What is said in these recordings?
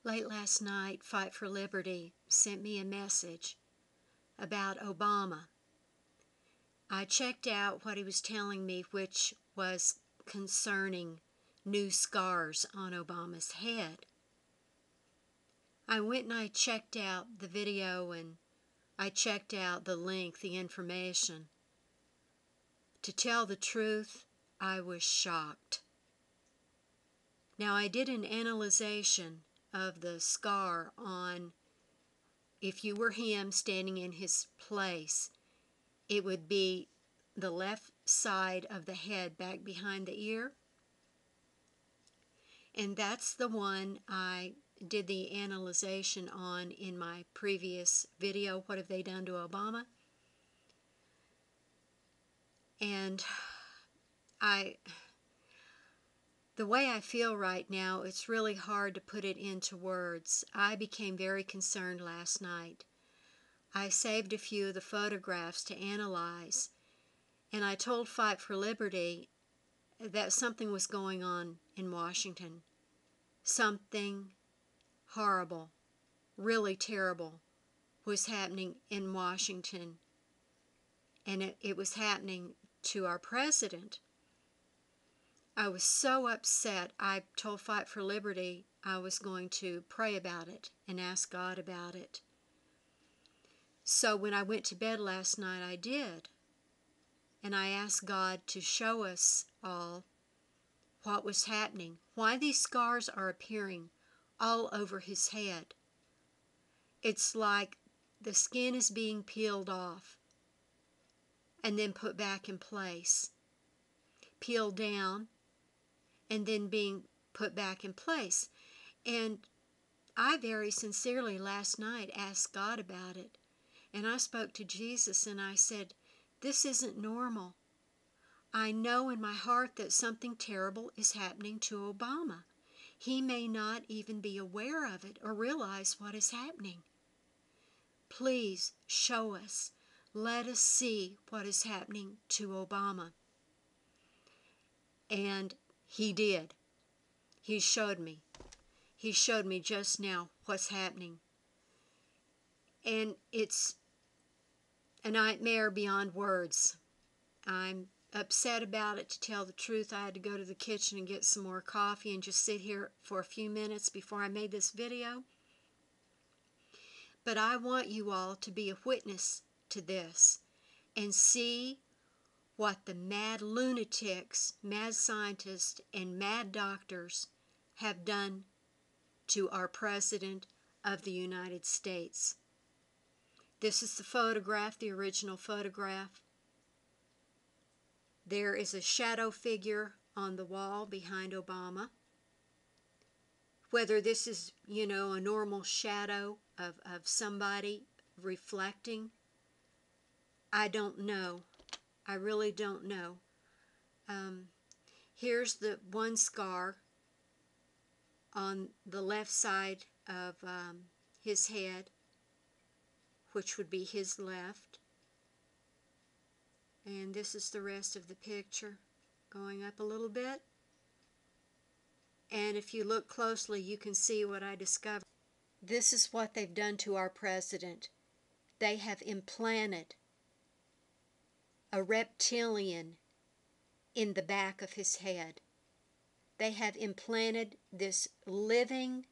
Late last night, Fight for Liberty sent me a message about Obama. I checked out what he was telling me, which was concerning new scars on Obama's head. I went and I checked out the video and I checked out the link, the information. To tell the truth, I was shocked. Now, I did an analyzation of the scar on, if you were him standing in his place, it would be the left side of the head back behind the ear. And that's the one I did the analyzation on in my previous video, What Have They Done to Obama? And the way I feel right now, it's really hard to put it into words. I became very concerned last night. I saved a few of the photographs to analyze, and I told Fight for Liberty that something was going on in Washington. Something horrible, really terrible, was happening in Washington, and it was happening to our president. I was so upset, I told Fight for Liberty I was going to pray about it and ask God about it. So when I went to bed last night, I did. And I asked God to show us all what was happening, why these scars are appearing all over his head. It's like the skin is being peeled off and then put back in place, peeled down, and then being put back in place. And I very sincerely last night asked God about it. And I spoke to Jesus and I said, this isn't normal. I know in my heart that something terrible is happening to Obama. He may not even be aware of it or realize what is happening. Please show us. Let us see what is happening to Obama. And he did. He showed me. He showed me just now what's happening. And it's a nightmare beyond words. I'm upset about it, to tell the truth. I had to go to the kitchen and get some more coffee and just sit here for a few minutes before I made this video. But I want you all to be a witness to this and see what the mad lunatics, mad scientists, and mad doctors have done to our President of the United States. This is the photograph, the original photograph. There is a shadow figure on the wall behind Obama. Whether this is, a normal shadow of somebody reflecting, I don't know. I really don't know. Here's the one scar on the left side of his head, which would be his left. And this is the rest of the picture, going up a little bit. And if you look closely, you can see what I discovered. This is what they've done to our president. They have implanted a reptilian in the back of his head. They have implanted this living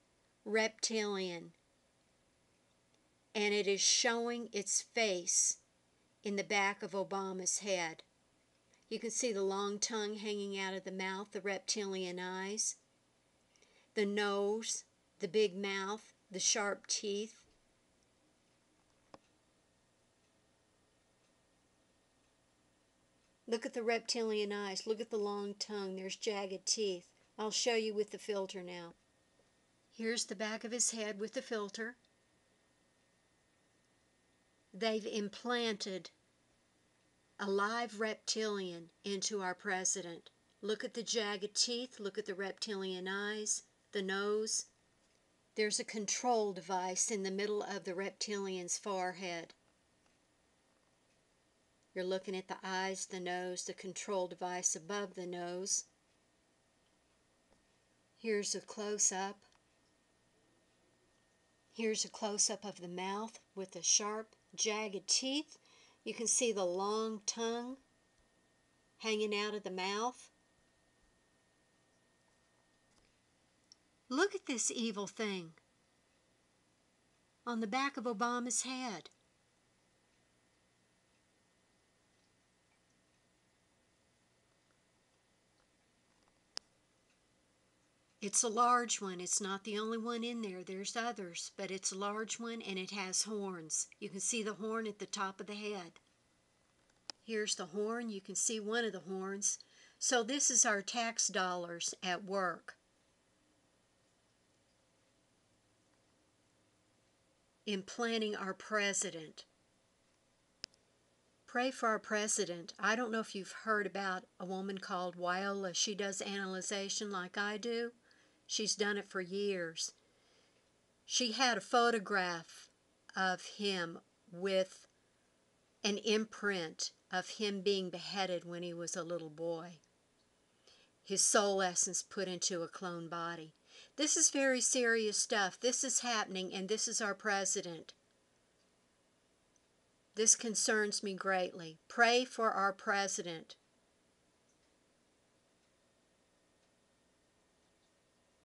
reptilian, and it is showing its face in the back of Obama's head. You can see the long tongue hanging out of the mouth, the reptilian eyes, the nose, the big mouth, the sharp teeth. Look at the reptilian eyes. Look at the long tongue. There's jagged teeth. I'll show you with the filter now. Here's the back of his head with the filter. They've implanted a live reptilian into our president. Look at the jagged teeth. Look at the reptilian eyes, the nose. There's a control device in the middle of the reptilian's forehead. You're looking at the eyes, the nose, the control device above the nose. Here's a close-up. Here's a close-up of the mouth with the sharp, jagged teeth. You can see the long tongue hanging out of the mouth. Look at this evil thing on the back of Obama's head. It's a large one. It's not the only one in there. There's others, but it's a large one and it has horns. You can see the horn at the top of the head. Here's the horn. You can see one of the horns. So this is our tax dollars at work. Implanting our president. Pray for our president. I don't know if you've heard about a woman called Viola. She does analyzation like I do. She's done it for years. She had a photograph of him with an imprint of him being beheaded when he was a little boy. His soul essence put into a clone body. This is very serious stuff. This is happening, and this is our president. This concerns me greatly. Pray for our president.